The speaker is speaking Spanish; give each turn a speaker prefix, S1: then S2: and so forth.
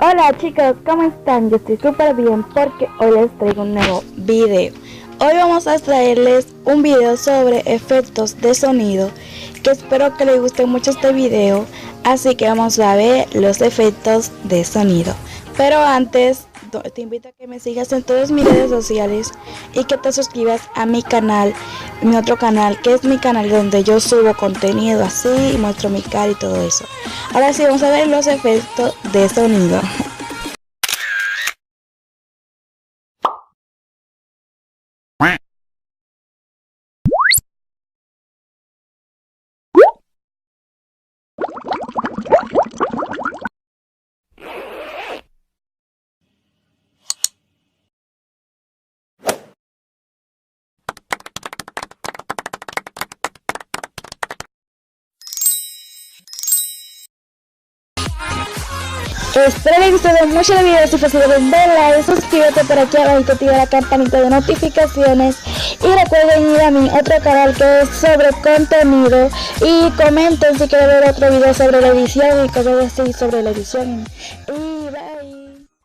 S1: Hola chicos, ¿cómo están? Yo estoy súper bien porque hoy les traigo un nuevo video. Hoy vamos a traerles un video sobre efectos de sonido, que espero que les guste mucho este video, así que vamos a ver los efectos de sonido. Pero antes, te invito a que me sigas en todas mis redes sociales y que te suscribas a mi canal, mi otro canal, que es mi canal donde yo subo contenido así y muestro mi cara y todo eso. Ahora sí, vamos a ver los efectos de sonido. Espero les gustado mucho el video. Si fue así, denle like, suscríbete por aquí abajo, activa la campanita de notificaciones y recuerden ir a mi otro canal que es sobre contenido y comenten si quieren ver otro video sobre la edición y cosas así sobre la edición. Y